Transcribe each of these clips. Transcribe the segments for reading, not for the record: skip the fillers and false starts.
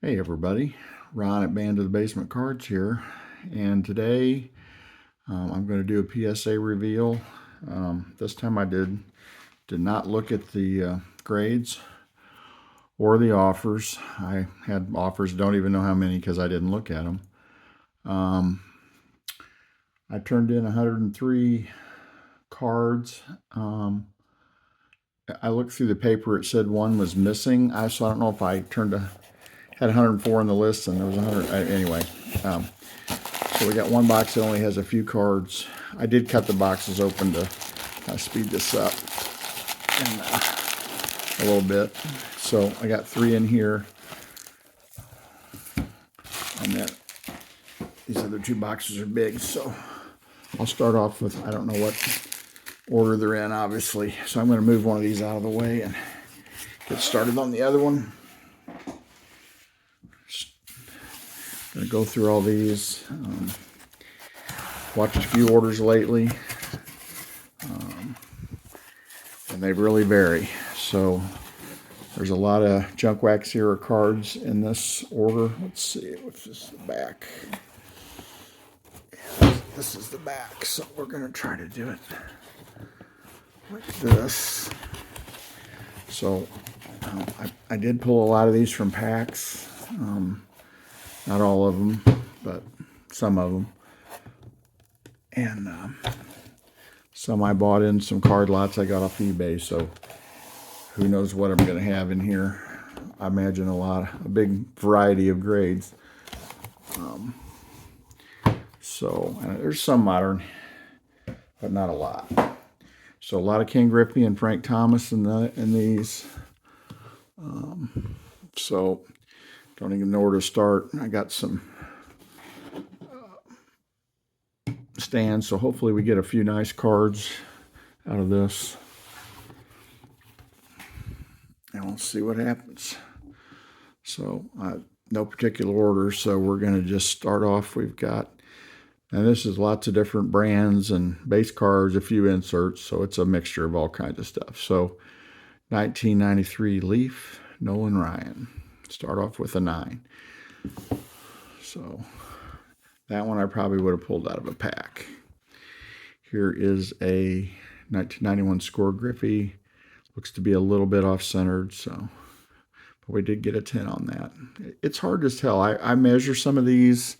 Hey everybody, Ron at Band of the Basement Cards here, and today I'm going to do a PSA reveal. This time I did not look at the grades or the offers. I had offers, don't even know how many because I didn't look at them. I turned in 103 cards. I looked through the paper, it said one was missing. So I don't know if I had 104 on the list and there was 100. Anyway, so we got one box that only has a few cards. I did cut the boxes open to speed this up and, a little bit. So I got 3 in here. And then these other 2 boxes are big. So I'll start off with, I don't know what order they're in, obviously. So I'm going to move one of these out of the way and get started on the other one. Going to go through all these. Watched a few orders lately, and they really vary. So there's a lot of junk wax era cards in this order. Let's see, what's this, the back? Yeah, this is the back, so we're going to try to do it like this. So I did pull a lot of these from packs. Not all of them, but some of them. And some I bought in some card lots I got off eBay, so who knows what I'm going to have in here. I imagine a big variety of grades. So there's some modern, but not a lot. So a lot of Ken Griffey and Frank Thomas in these. So don't even know where to start. I got some stands, so hopefully we get a few nice cards out of this. And we'll see what happens. So no particular order, so we're going to just start off. We've got, and this is lots of different brands and base cards, a few inserts, so it's a mixture of all kinds of stuff. So 1993 Leaf, Nolan Ryan. Start off with a 9. So that one I probably would have pulled out of a pack. Here is a 1991 Score Griffey. Looks to be a little bit off-centered, so but we did get a 10 on that. It's hard to tell. I measure some of these,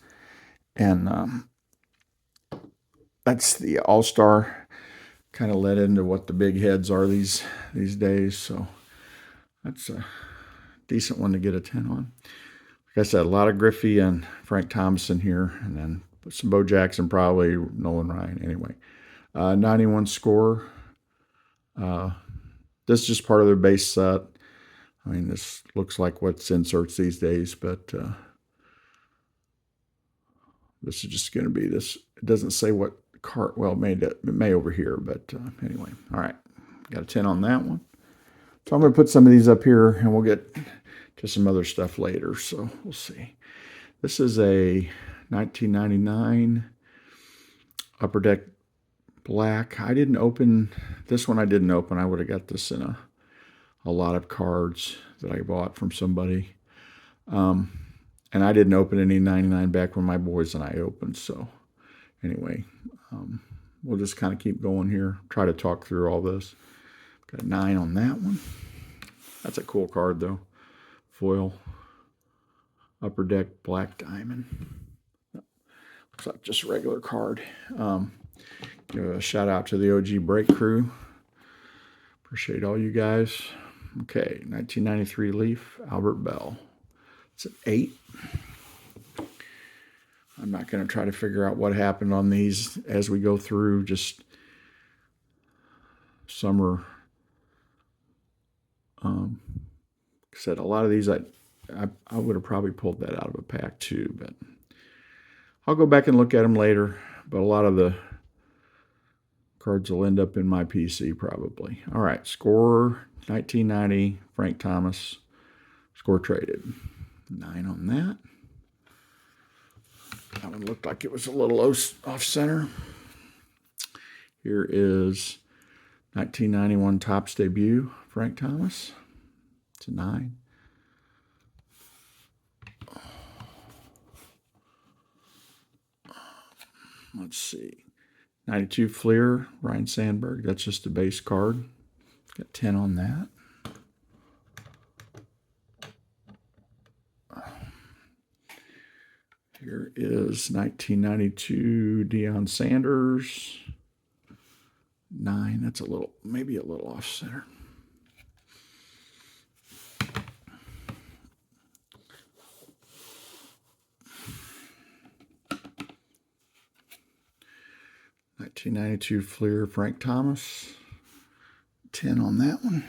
and that's the All-Star. Kind of led into what the big heads are these days, so that's a decent one to get a 10 on. Like I said, a lot of Griffey and Frank Thomas in here, and then some Bo Jackson, probably Nolan Ryan. Anyway, 91 Score. This is just part of their base set. I mean, this looks like what's inserts these days, but this is just going to be this. It doesn't say what card. Well, it may over here, but anyway. All right, got a 10 on that one. So I'm going to put some of these up here, and we'll get to some other stuff later. So we'll see. This is a 1999 Upper Deck Black. I didn't open this one. I didn't open. I would have got this in a lot of cards that I bought from somebody. And I didn't open any 99 back when my boys and I opened. So anyway, we'll just kind of keep going here. Try to talk through all this. Got a 9 on that one. That's a cool card though. Foil. Upper Deck Black Diamond. Looks like just a regular card. Give a shout out to the OG Break crew. Appreciate all you guys. Okay, 1993 Leaf, Albert Bell. It's an 8. I'm not going to try to figure out what happened on these as we go through. Just summer. Like I said, a lot of these I would have probably pulled that out of a pack too, but I'll go back and look at them later. But a lot of the cards will end up in my PC probably. All right, Score 1990, Frank Thomas, Score traded. 9 on that. That one looked like it was a little off center. Here is 1991 Topps debut, Frank Thomas. It's a 9. let's see. 92 Fleer, Ryan Sandberg. That's just a base card. Got 10 on that. Here is 1992 Deion Sanders. 9. That's a little, maybe a little off center. '92 Fleer, Frank Thomas. 10 on that one.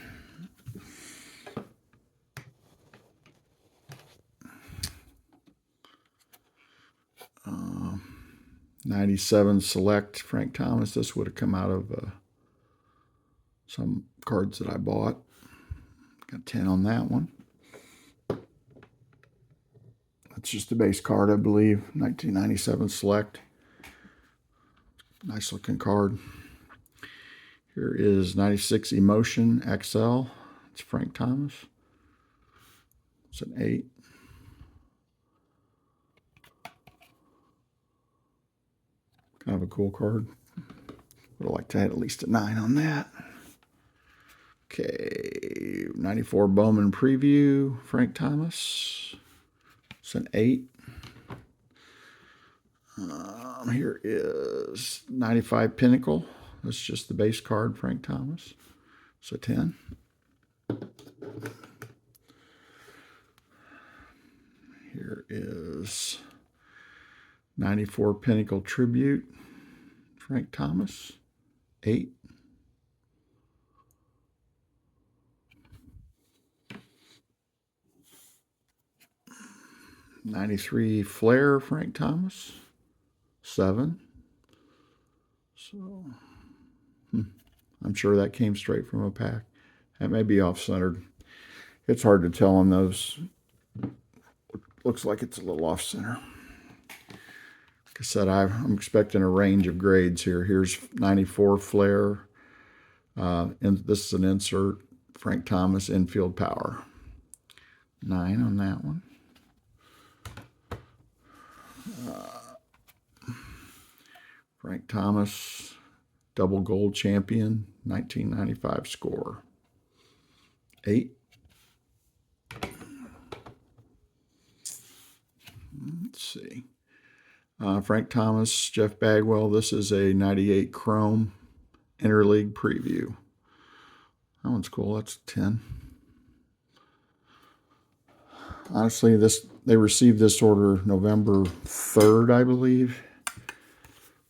'97 Select, Frank Thomas. This would have come out of some cards that I bought. Got 10 on that one. That's just a base card, I believe. 1997 Select. Nice looking card. Here is 96 Emotion XL. It's Frank Thomas. It's an 8. Kind of a cool card. Would have liked to have at least a 9 on that. Okay, 94 Bowman Preview, Frank Thomas. It's an 8. Here is 95 Pinnacle. That's just the base card, Frank Thomas. It's a 10. Here is 94 Pinnacle Tribute, Frank Thomas. 8. '93 Flair, Frank Thomas. 7. So, I'm sure that came straight from a pack. That may be off-centered. It's hard to tell on those. Looks like it's a little off-center. Like I said, I'm expecting a range of grades here. Here's 94 Flair. And this is an insert. Frank Thomas, Infield Power. 9 on that one. Frank Thomas, double gold champion, 1995 score. 8. Let's see. Frank Thomas, Jeff Bagwell. This is a 98 Chrome Interleague Preview. That one's cool. That's 10. Honestly, they received this order November 3rd, I believe.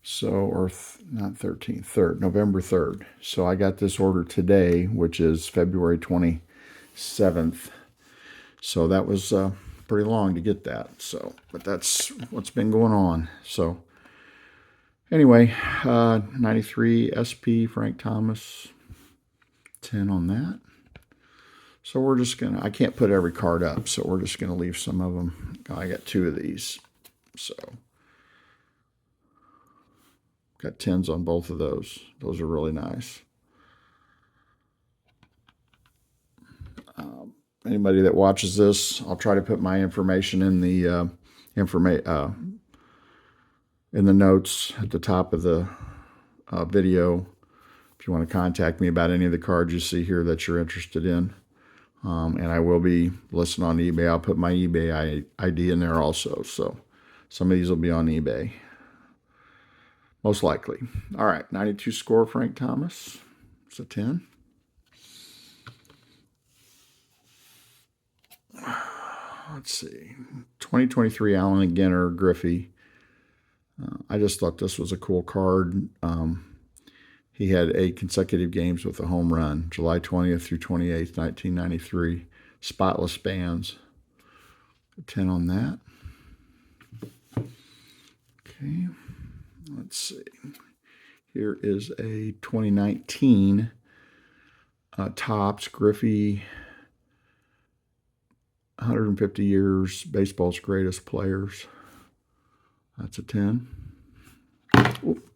So, or not 13th, 3rd, November 3rd. So I got this order today, which is February 27th. So that was pretty long to get that. So, but that's what's been going on. So anyway, 93 SP Frank Thomas, 10 on that. So we're just going to, I can't put every card up, so we're just going to leave some of them. I got 2 of these. So got 10s on both of those. Those are really nice. Anybody that watches this, I'll try to put my information in the in the notes at the top of the video. If you want to contact me about any of the cards you see here that you're interested in. And I will be listed on eBay. I'll put my eBay ID in there also. So some of these will be on eBay. Most likely. All right, 92 score Frank Thomas. It's a 10. Let's see. 2023 Allen and Ginter Griffey. I just thought this was a cool card. He had 8 consecutive games with a home run, July 20th through 28th, 1993. Spotless bands. 10 on that. Okay. Let's see. Here is a 2019 Topps Griffey 150 years baseball's greatest players. That's a 10. Oop.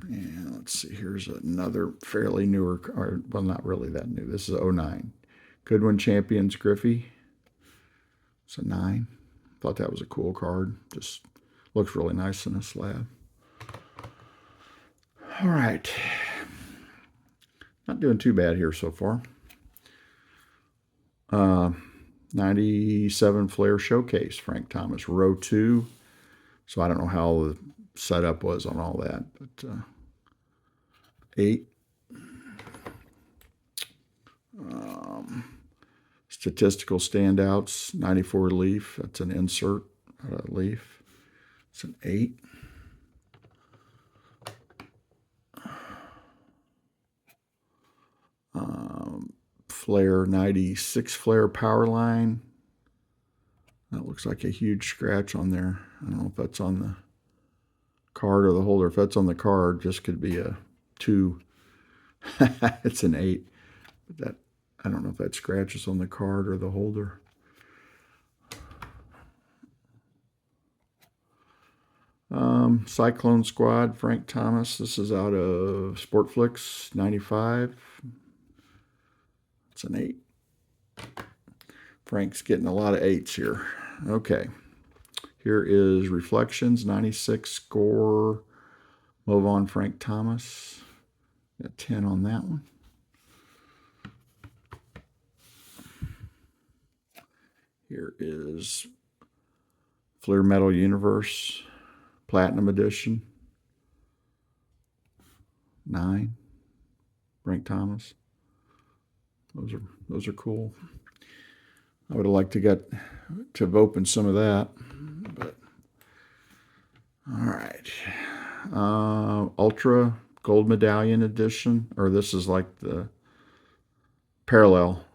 And let's see, here's another fairly newer card. Well, not really that new. This is 09. Goodwin Champions Griffey. It's a 9. Thought that was a cool card. Just Looks really nice in a slab. All right. Not doing too bad here so far. 97 Flair Showcase, Frank Thomas, row 2. So I don't know how the setup was on all that, but 8. Statistical standouts, 94 Leaf. That's an insert, not a leaf. It's an 8. Flair 96 Flair Power Line. That looks like a huge scratch on there. I don't know if that's on the card or the holder. If that's on the card, just could be a 2. It's an 8. But that, I don't know if that scratches on the card or the holder. Cyclone Squad, Frank Thomas. This is out of Sportflix 95. It's an 8. Frank's getting a lot of 8s here. Okay. Here is Reflections, 96 score. Move on, Frank Thomas. Got 10 on that one. Here is Flair Metal Universe, Platinum Edition. 9. Frank Thomas. Those are cool. I would have liked to have opened some of that, but all right. Ultra Gold Medallion Edition, or this is like the parallel.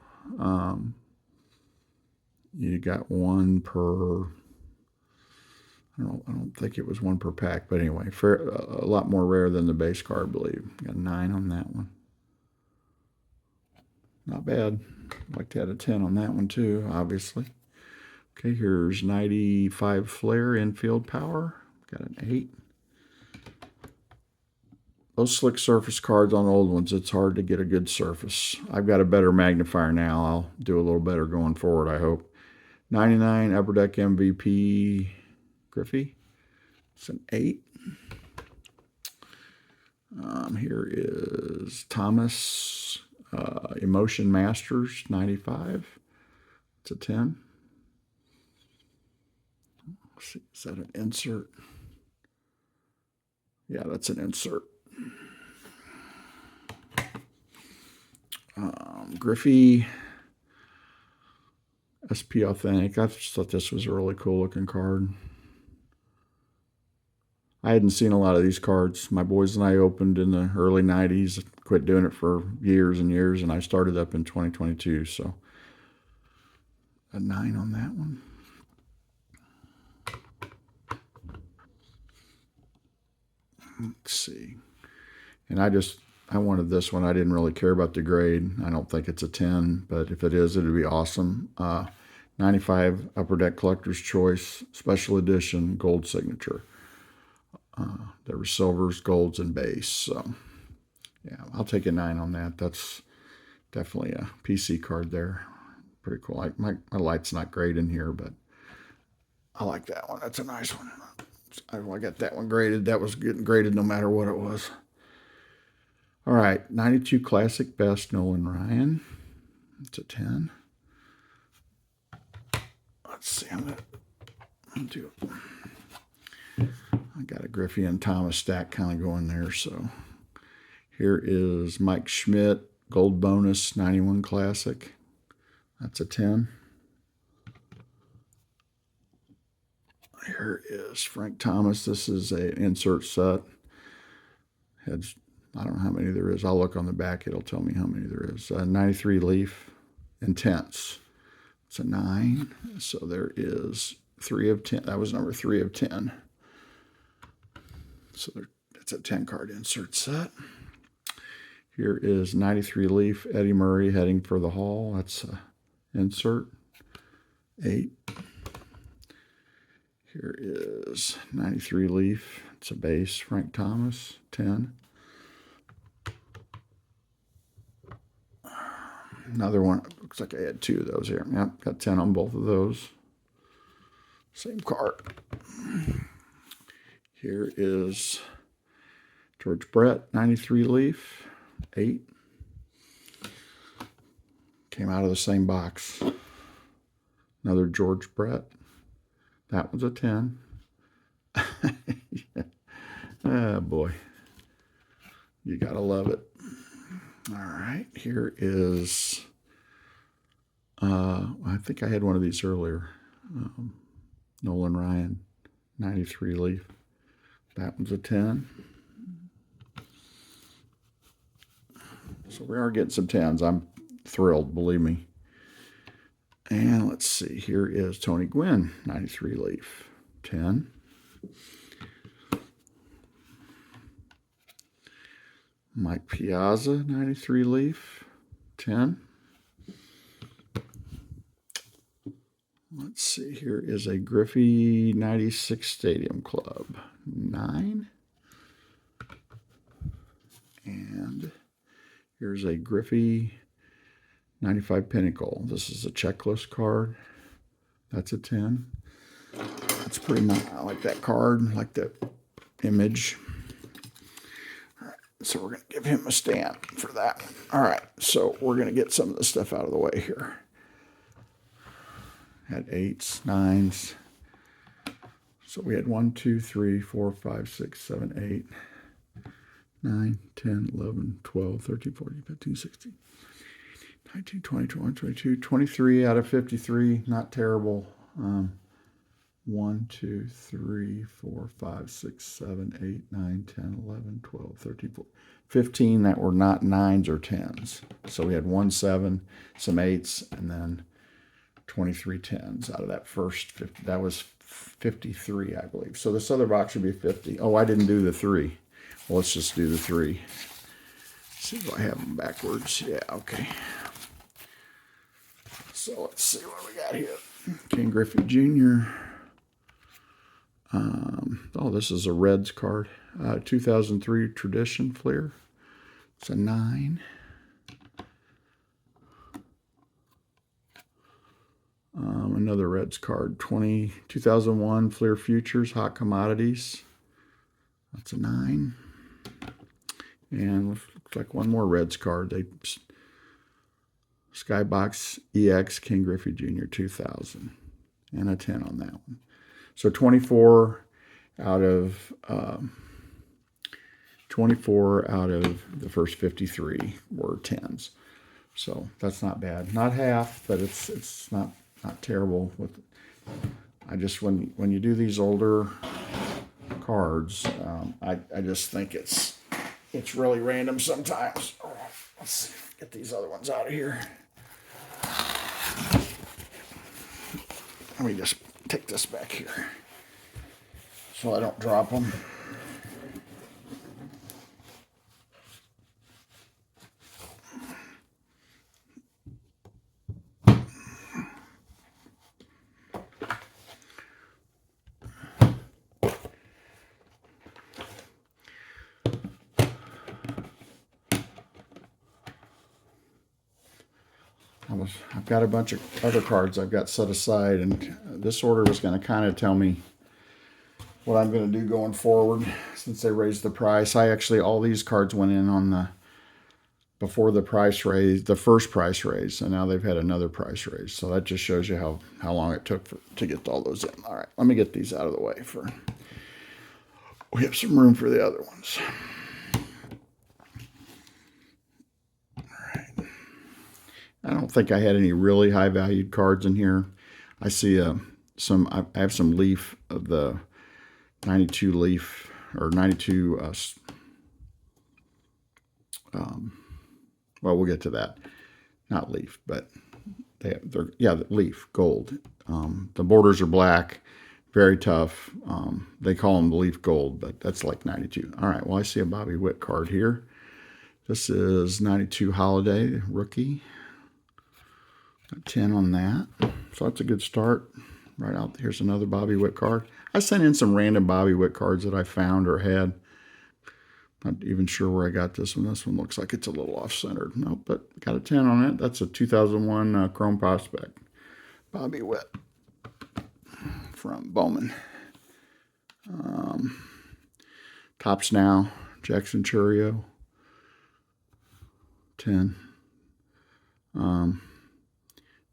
You got one per. I don't think it was one per pack, but anyway, a lot more rare than the base card, I believe. Got 9 on that one. Not bad. I'd like to add a 10 on that one too, obviously. Okay, here's 95 Flair Infield Power. Got an 8. Those slick surface cards on old ones, it's hard to get a good surface. I've got a better magnifier now. I'll do a little better going forward, I hope. 99 Upper Deck MVP Griffey. It's an 8. Here is Thomas Emotion Masters 95. It's a 10. Let's see, is that an insert? Yeah, that's an insert. Griffey SP Authentic. I just thought this was a really cool looking card. I hadn't seen a lot of these cards. My boys and I opened in the early 90s, quit doing it for years and years, and I started up in 2022, so a 9 on that one. Let's see. And I wanted this one. I didn't really care about the grade. I don't think it's a 10, but if it is, it'd be awesome. 95 Upper Deck Collector's Choice Special Edition Gold Signature. There were silvers, golds, and base. So, yeah, I'll take a 9 on that. That's definitely a PC card there. Pretty cool. My light's not great in here, but I like that one. That's a nice one. I got that one graded. That was getting graded no matter what it was. All right, 92 Classic Best Nolan Ryan. It's a 10. Let's see. I'm gonna do it. I got a Griffey and Thomas stack kind of going there. So here is Mike Schmidt Gold Bonus 91 Classic. That's a 10. Here is Frank Thomas. This is an insert set. I don't know how many there is. I'll look on the back. It'll tell me how many there is. 93 Leaf Intense. It's a 9. So there is 3 of 10. That was number 3 of 10. So it's a 10 card insert set. Here is 93 Leaf Eddie Murray Heading for the Hall. That's an insert. 8. Here is 93 Leaf. It's a base. Frank Thomas. 10. Another one. Looks like I had 2 of those here. Yep, got 10 on both of those. Same card. Here is George Brett, 93 leaf, 8. Came out of the same box. Another George Brett. That one's a 10. Oh, boy. You gotta love it. All right, here is, I think I had one of these earlier. Nolan Ryan, 93 leaf. That one's a 10. So we are getting some 10s. I'm thrilled, believe me. And let's see, here is Tony Gwynn, 93 leaf, 10. Mike Piazza, 93 leaf, 10. Let's see, here is a Griffey 96 Stadium Club, 9. And here's a Griffey 95 Pinnacle. This is a checklist card. That's a 10. That's pretty nice. I like that card, I like that image. All right, so we're going to give him a stamp for that. All right, so we're going to get some of the stuff out of the way here. Had 8s, 9s. So we had 1, 2, 3, 4, 5, 6, 7, 8, 9, 10, 11, 12, 13, 14, 15, 16, 19, 20, 21, 22, 23 out of 53. Not terrible. 1, 2, 3, 4, 5, 6, 7, 8, 9, 10, 11, 12, 13, 14, 15 that were not 9s or 10s. So we had 1 7, some 8s, and then 23 10s out of that first 50. That was 53, I believe. So this other box should be 50. Oh, I didn't do the 3. Well, let's just do the 3. See if I have them backwards. Yeah, okay. So let's see what we got here. Ken Griffey Jr. Oh, this is a Reds card. 2003 Tradition Flair. It's a 9. Another Reds card. 2001 Flair Futures Hot Commodities. That's a 9. And looks like one more Reds card. Skybox EX Ken Griffey Jr. 2000. And a 10 on that one. So 24 out of the first 53 were 10s. So that's not bad. Not half, but it's not terrible. I just when you do these older cards, I just think it's really random sometimes. All right, let's get these other ones out of here. Let me just take this back here so I don't drop them. I've got a bunch of other cards I've got set aside, and this order was going to kind of tell me what I'm going to do going forward since they raised the price. All these cards went in on before the price raise, the first price raise, and now they've had another price raise. So that just shows you how long it took to get all those in. All right, let me get these out of the way we have some room for the other ones. I don't think I had any really high valued cards in here. I see I have some leaf of the 92 leaf or 92 well, we'll get to that. Not leaf, but they're leaf gold. The borders are black, very tough. They call them leaf gold, but that's like 92. All right, well, I see a Bobby Witt card here. This is 92 Holiday rookie. 10 on that. So that's a good start. Right out here's another Bobby Witt card. I sent in some random Bobby Witt cards that I found or had. Not even sure where I got this one. This one looks like it's a little off-centered. Nope, but got a 10 on it. That's a 2001 Chrome Prospect. Bobby Witt from Bowman. Tops Now, Jackson Churio, 10.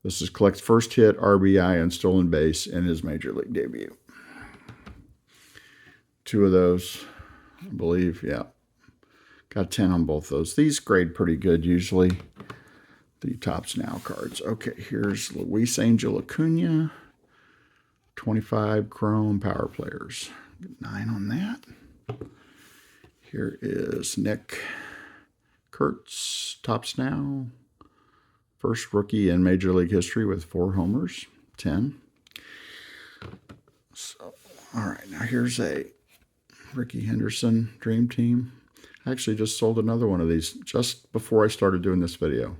This is Collect's first hit, RBI, and stolen base in his major league debut. 2 of those, I believe, yeah. Got 10 on both those. These grade pretty good usually, the Tops Now cards. Okay, here's Luis Angel Acuna, 25 Chrome Power Players. 9 on that. Here is Nick Kurtz, Tops Now. First rookie in Major League history with 4 homers, 10. So, all right, now here's a Ricky Henderson Dream Team. I actually just sold another one of these just before I started doing this video.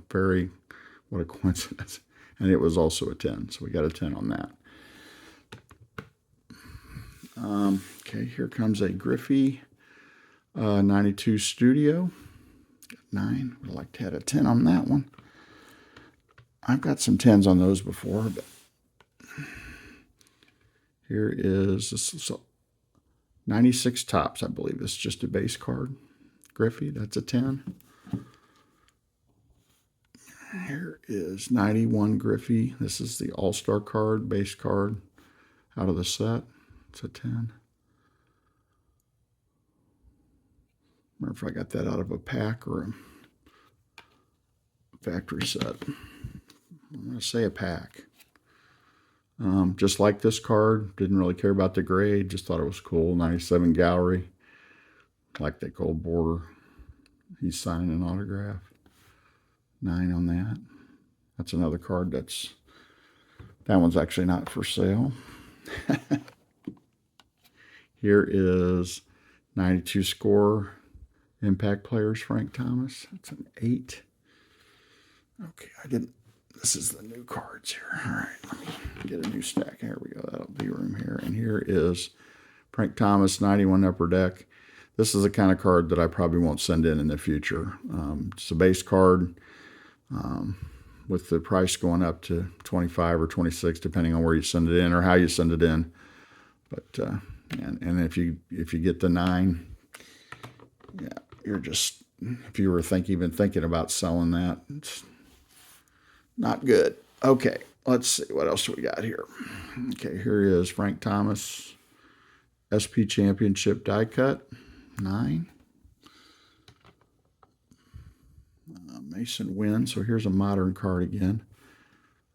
What a coincidence. And it was also a 10, so we got a 10 on that. Okay, here comes a Griffey 92 Studio. 9. Would like to have a 10 on that one. I've got some 10s on those before, but here is this 96 Tops, I believe. It's just a base card. Griffey, that's a 10. Here is 91 Griffey. This is the All-Star card, base card out of the set. It's a 10. Remember if I got that out of a pack or a factory set. I'm going to say a pack. Just like this card. Didn't really care about the grade. Just thought it was cool. 97 Gallery. Like that gold border. He's signing an autograph. 9 on that. That's another card that one's actually not for sale. Here is 92 Score Impact Players, Frank Thomas. That's an 8. Okay, this is the new cards here. All right, let me get a new stack. Here we go. That'll be room here. And here is Frank Thomas, 91 Upper Deck. This is the kind of card that I probably won't send in the future. It's a base card with the price going up to 25 or 26, depending on where you send it in or how you send it in. But and if you get the 9, yeah, you're just, if you were even thinking about selling that, it's not good. Okay, let's see. What else do we got here? Okay, here is Frank Thomas SP Championship die cut, 9. Mason Wynn. So here's a modern card again.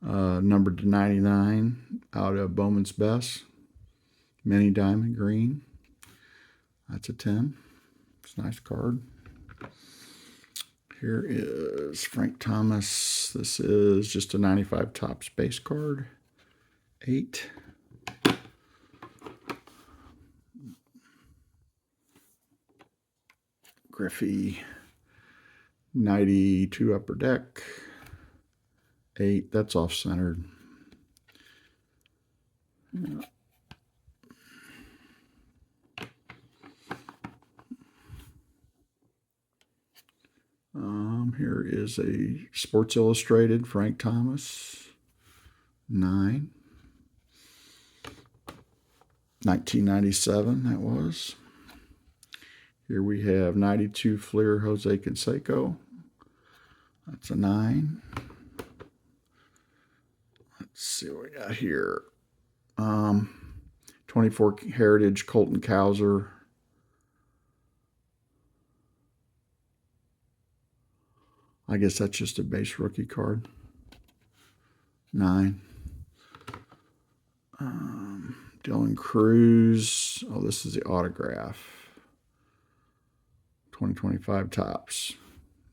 Numbered to 99 out of Bowman's Best. Mini Diamond Green. That's a 10. It's a nice card. Here is Frank Thomas. This is just a 95 Topps base card. 8. Griffey 92 Upper Deck. 8. That's off-centered. Yeah. Here is a Sports Illustrated Frank Thomas, 9. 1997, that was. Here we have 92 Fleer Jose Canseco. That's a 9. Let's see what we got here. 24 Heritage Colton Cowser. I guess that's just a base rookie card. 9. Dylan Cruz. Oh, this is the autograph. 2025 Topps.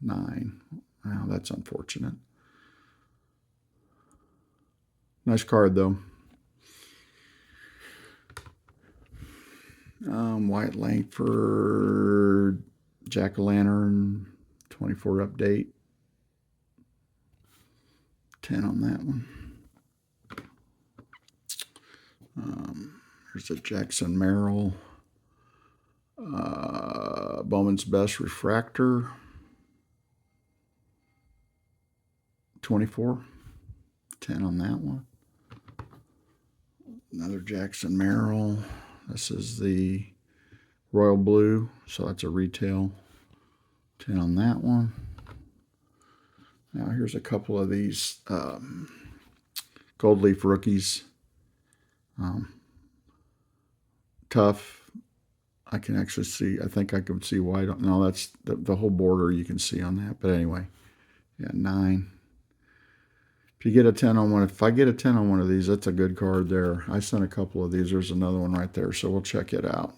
9. Wow, that's unfortunate. Nice card, though. Wyatt Langford, Jack-o'-lantern, 24 update. 10 on that one. Here's a Jackson Merrill. Bowman's Best Refractor. 24. 10 on that one. Another Jackson Merrill. This is the Royal blue, so that's a retail. 10 on that one. Now here's a couple of these gold leaf rookies. Tough. I can actually see, I think I can see why. No, that's the whole border you can see on that. But anyway, yeah, 9. If you get a 10 on one, if I get a 10 on one of these, that's a good card there. I sent a couple of these. There's another one right there, so we'll check it out.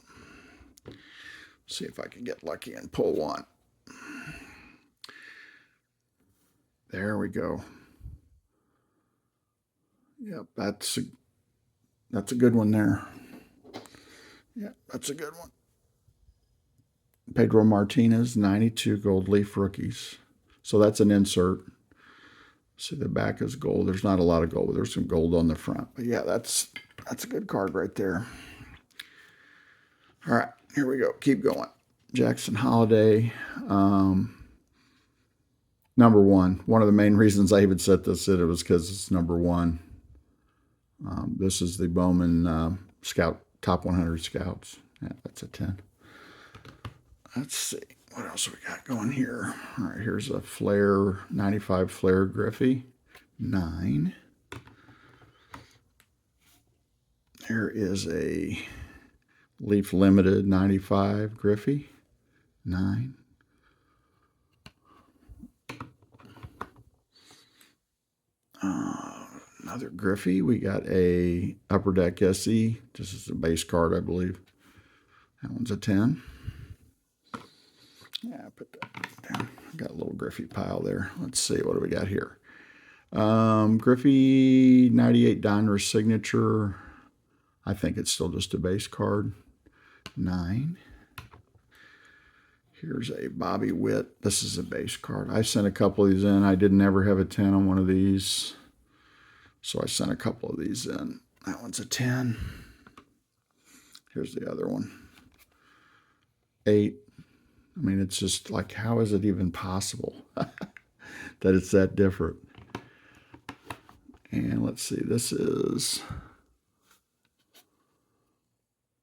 See if I can get lucky and pull one. There we go. Yep, that's a good one there. Yeah, that's a good one. Pedro Martinez, 92 gold leaf rookies. So that's an insert. See, the back is gold. There's not a lot of gold, but there's some gold on the front. But yeah, that's a good card right there. All right, here we go. Keep going. Jackson Holiday, number 1. One of the main reasons I even set this in it was because it's number 1. This is the Bowman Scout Top 100 Scouts. Yeah, that's a 10. Let's see. What else we got going here? All right, here's a Flair, 95 Flair Griffey, 9. There is a Leaf Limited, 95 Griffey, 9. Another Griffey. We got a Upper Deck SE. This is a base card, I believe. That one's a 10. Yeah, put that down. Got a little Griffey pile there. Let's see, what do we got here? Griffey 98 Donruss Signature. I think it's still just a base card. 9. Here's a Bobby Witt. This is a base card. I sent a couple of these in. I didn't ever have a 10 on one of these, so I sent a couple of these in. That one's a 10. Here's the other one. 8. I mean, it's just like, how is it even possible that it's that different? And let's see, this is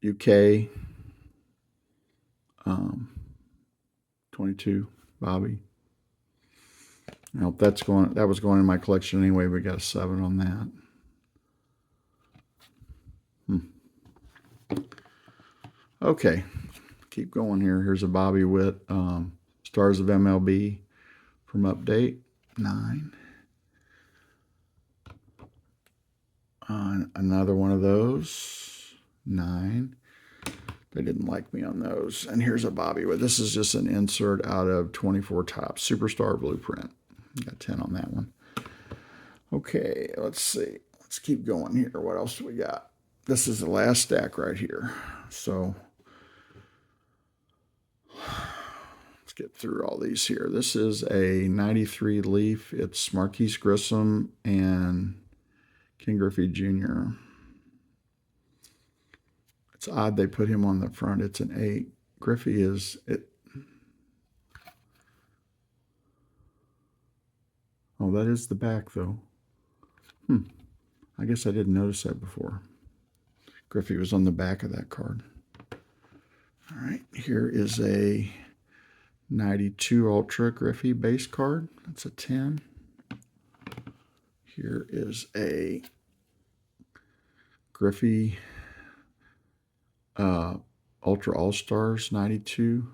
UK 22 Bobby. I hope that was going in my collection anyway. We got a 7 on that. Okay, keep going here. Here's a Bobby Witt, Stars of MLB from Update, 9. Another one of those, 9. They didn't like me on those. And here's a Bobby Witt. This is just an insert out of 24 Topps Superstar Blueprint. Got 10 on that one. Okay, let's see. Let's keep going here. What else do we got? This is the last stack right here. So let's get through all these here. This is a 93 Leaf. It's Marquise Grissom and Ken Griffey Jr. It's odd they put him on the front. It's an 8. Griffey is it. Oh, that is the back though. I guess I didn't notice that before. Griffey was on the back of that card. All right, here is a 92 Ultra Griffey base card. That's a 10. Here is a Griffey Ultra All-Stars 92,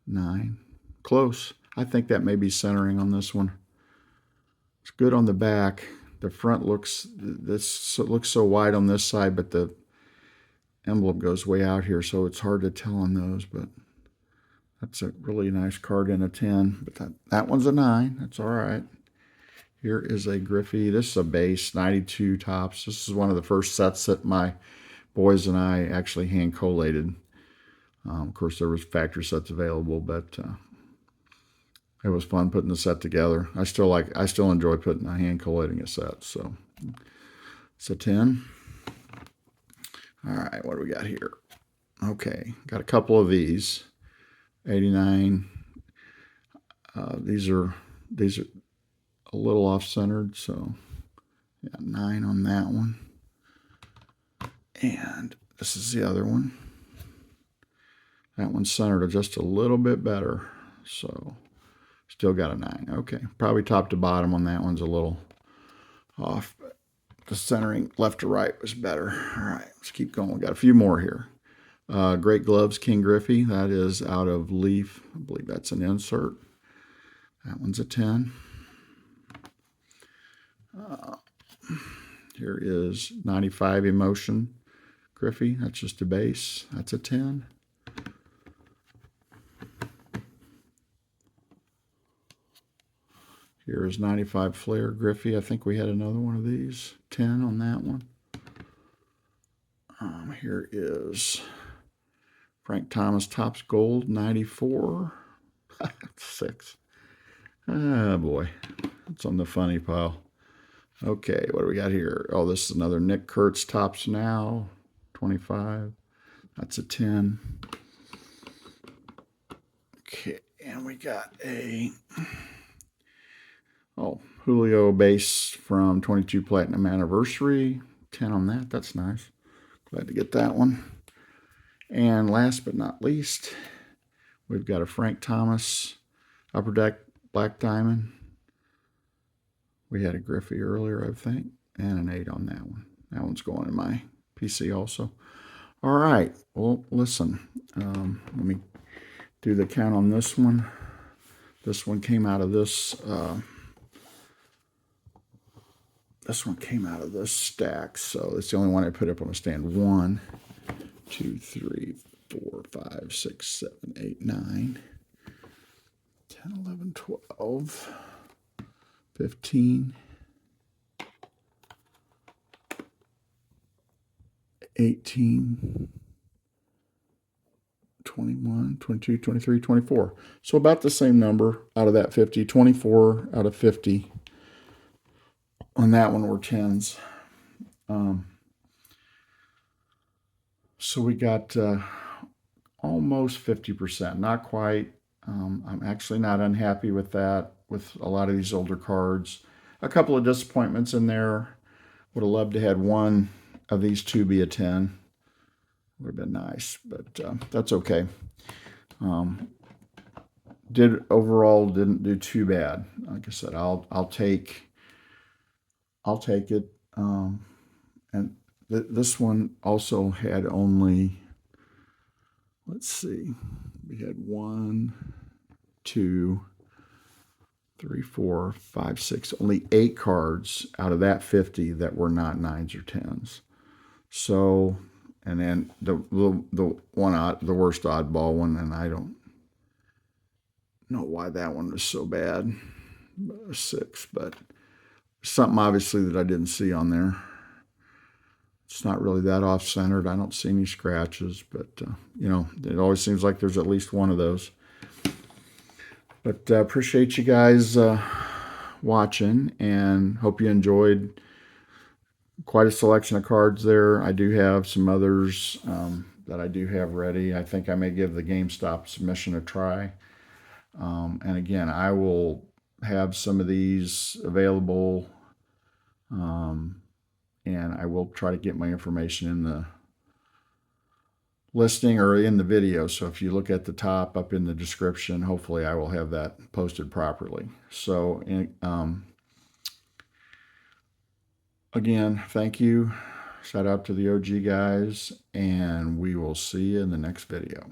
9. Close. I think that may be centering on this one. It's good on the back. The front looks so wide on this side, but the emblem goes way out here, so it's hard to tell on those. But that's a really nice card in a 10. But that one's a 9. That's all right. Here is a Griffey. This is a base 92 Topps. This is one of the first sets that my boys and I actually hand collated. Of course, there was factory sets available, but it was fun putting the set together. I still enjoy hand collating a set. So it's a 10. All right, what do we got here? Okay, got a couple of these. 89. These are a little off-centered, so yeah, 9 on that one. And this is the other one. That one's centered just a little bit better. So still got a 9. Okay, probably top to bottom on that one's a little off, but the centering left to right was better. All right, let's keep going. We got a few more here. Great Gloves, Ken Griffey. That is out of Leaf. I believe that's an insert. That one's a 10. Here is 95 Emotion Griffey. That's just a base. That's a 10. Here is 95 Flair Griffey. I think we had another one of these. 10 on that one. Here is Frank Thomas Topps Gold 94. 6. Ah, boy. It's on the funny pile. Okay, what do we got here? Oh, this is another Nick Kurtz Topps Now 25. That's a 10. Okay, and we got a Julio base from 22 Platinum Anniversary. 10 on that. That's nice. Glad to get that one. And last but not least, we've got a Frank Thomas Upper Deck Black Diamond. We had a Griffey earlier, I think, and an 8 on that one. That one's going in my PC also. All right. Well, listen. Let me do the count on this one. This one came out of this. This one came out of this stack, so it's the only one I put up on the stand. 1, 2, 3, 4, 5, 6, 7, 8, 9, 10, 11, 12, 15, 18, 21, 22, 23, 24. So about the same number out of that 50. 24 out of 50 on that one were 10s. So we got almost 50%, not quite. I'm actually not unhappy with that, with a lot of these older cards. A couple of disappointments in there. Would have loved to have one of these two be a 10. Would have been nice, but that's okay. Didn't do too bad. Like I said, I'll take it. And this one also had only, let's see, we had 1, 2, 3, 4, 5, 6, only 8 cards out of that 50 that were not 9s or 10s. So, and then the worst oddball one, and I don't know why that one was so bad, 6, but something obviously that I didn't see on there. It's not really that off-centered. I don't see any scratches, but, it always seems like there's at least one of those. But appreciate you guys watching, and hope you enjoyed. Quite a selection of cards there. I do have some others that I do have ready. I think I may give the GameStop submission a try. And again, I will have some of these available, and I will try to get my information in the listing or in the video. So if you look at the top up in the description, hopefully I will have that posted properly. So again, thank you. Shout out to the OG guys, and we will see you in the next video.